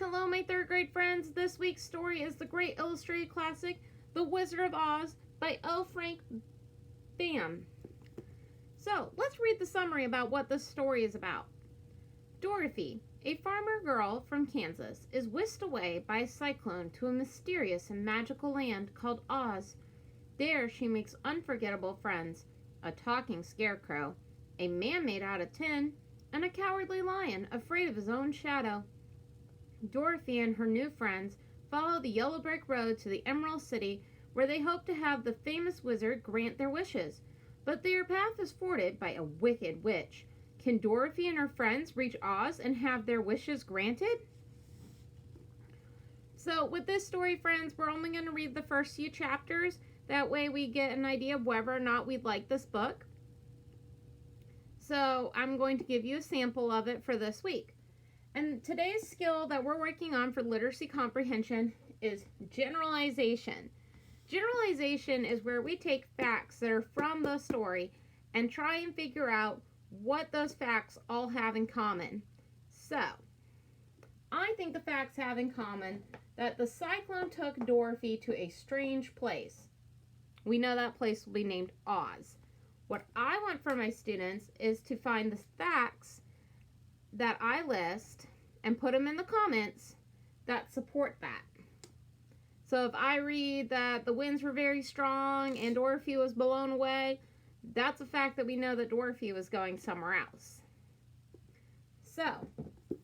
Hello, my third grade friends. This week's story is the great illustrated classic, The Wizard of Oz by L. Frank Baum. So, let's read the summary about what this story is about. Dorothy, a farmer girl from Kansas, is whisked away by a cyclone to a mysterious and magical land called Oz. There she makes unforgettable friends, a talking scarecrow, a man made out of tin, and a cowardly lion afraid of his own shadow. Dorothy and her new friends follow the yellow brick road to the Emerald City, where they hope to have the famous wizard grant their wishes. But their path is thwarted by a wicked witch. Can Dorothy and her friends reach Oz and have their wishes granted? So with this story, friends, we're only going to read the first few chapters. That way we get an idea of whether or not we'd like this book. So I'm going to give you a sample of it for this week. And today's skill that we're working on for literacy comprehension is generalization. Generalization is where we take facts that are from the story and try and figure out what those facts all have in common. So, I think the facts have in common that the cyclone took Dorothy to a strange place. We know that place will be named Oz. What I want for my students is to find the facts that I list and put them in the comments that support that. So if I read that the winds were very strong and Dorothy was blown away, that's a fact that we know that Dorothy was going somewhere else. So,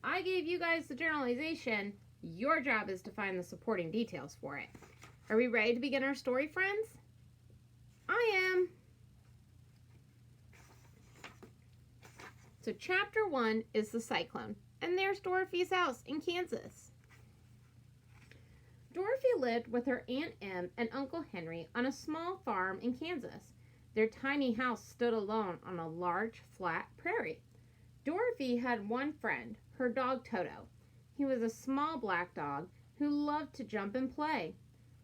I gave you guys the generalization. Your job is to find the supporting details for it. Are we ready to begin our story, friends? I am. So chapter 1 is the cyclone, and there's Dorothy's house in Kansas. Dorothy lived with her Aunt Em and Uncle Henry on a small farm in Kansas. Their tiny house stood alone on a large, flat prairie. Dorothy had one friend, her dog Toto. He was a small black dog who loved to jump and play.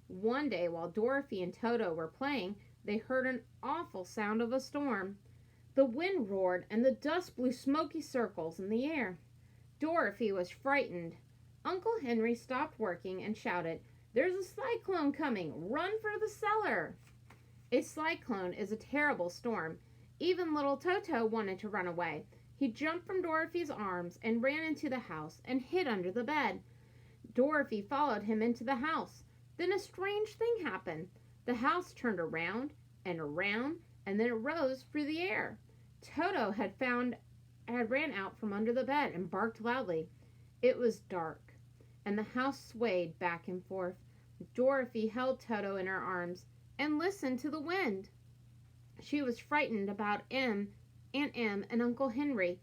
One day, while Dorothy and Toto were playing, they heard an awful sound of a storm. The wind roared and the dust blew smoky circles in the air. Dorothy was frightened. Uncle Henry stopped working and shouted, "There's a cyclone coming! Run for the cellar!" A cyclone is a terrible storm. Even little Toto wanted to run away. He jumped from Dorothy's arms and ran into the house and hid under the bed. Dorothy followed him into the house. Then a strange thing happened. The house turned around and around, and then it rose through the air. Toto had ran out from under the bed and barked loudly. It was dark, and the house swayed back and forth. Dorothy held Toto in her arms and listened to the wind. She was frightened about Aunt Em and Uncle Henry.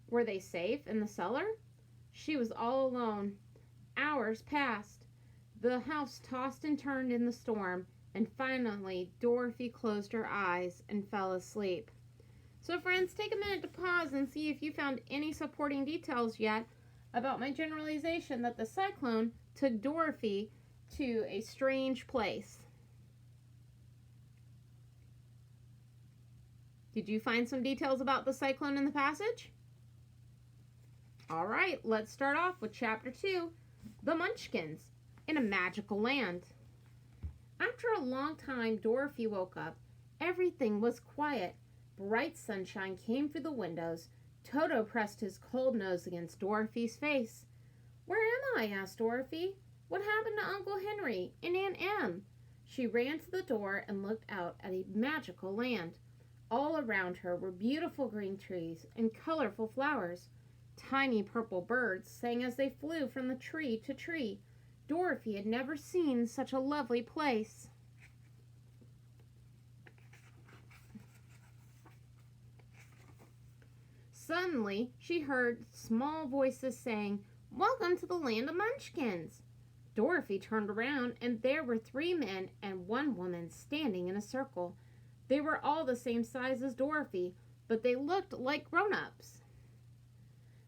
Were they safe in the cellar? She was all alone. Hours passed. The house tossed and turned in the storm, and finally Dorothy closed her eyes and fell asleep. So friends, take a minute to pause and see if you found any supporting details yet about my generalization that the cyclone took Dorothy to a strange place. Did you find some details about the cyclone in the passage? All right, let's start off with chapter 2, The Munchkins, in a magical land. After a long time, Dorothy woke up. Everything was quiet. Bright sunshine came through the windows. Toto pressed his cold nose against Dorothy's face. "Where am I?" asked Dorothy. "What happened to Uncle Henry and Aunt Em?" She ran to the door and looked out at a magical land. All around her were beautiful green trees and colorful flowers. Tiny purple birds sang as they flew from the tree to tree. Dorothy had never seen such a lovely place. Suddenly, she heard small voices saying, "Welcome to the land of Munchkins." Dorothy turned around, and there were 3 men and 1 woman standing in a circle. They were all the same size as Dorothy, but they looked like grown-ups.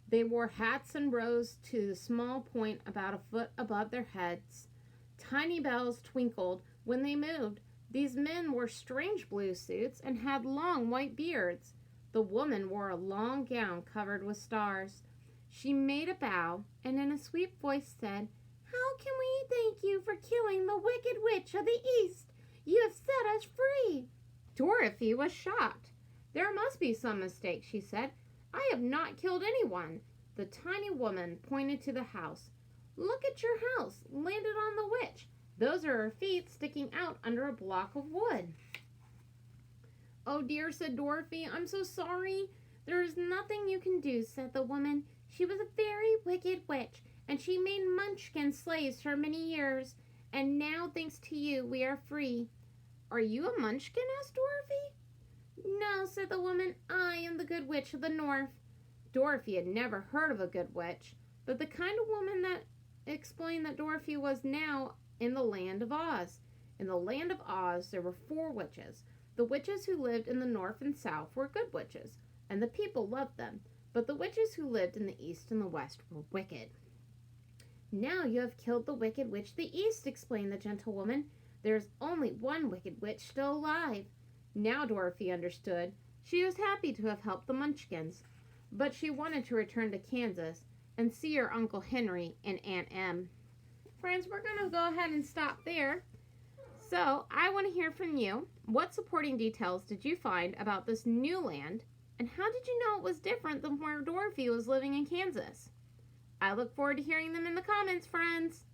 They wore hats and rose to the small point about a foot above their heads. Tiny bells twinkled when they moved. These men wore strange blue suits and had long white beards. The woman wore a long gown covered with stars. She made a bow and in a sweet voice said, "How can we thank you for killing the Wicked Witch of the East? You have set us free." Dorothy was shocked. "There must be some mistake," she said. "I have not killed anyone." The tiny woman pointed to the house. "Look at your house, landed on the witch. Those are her feet sticking out under a block of wood." "Oh dear," said Dorothy, "I'm so sorry." "There is nothing you can do," said the woman. "She was a very wicked witch, and she made Munchkin slaves for many years. And now, thanks to you, we are free." "Are you a Munchkin?" asked Dorothy. "No," said the woman. "I am the Good Witch of the North." Dorothy had never heard of a good witch, but the kind of woman that explained that Dorothy was now in the land of Oz. In the land of Oz, there were 4 witches. The witches who lived in the north and south were good witches, and the people loved them. But the witches who lived in the east and the west were wicked. "Now you have killed the Wicked Witch of the East," explained the gentlewoman. "There is only one Wicked Witch still alive." Now Dorothy understood. She was happy to have helped the Munchkins, but she wanted to return to Kansas and see her Uncle Henry and Aunt Em. Friends, we're going to go ahead and stop there. So, I want to hear from you. What supporting details did you find about this new land, and how did you know it was different than where Dorothy was living in Kansas? I look forward to hearing them in the comments, friends.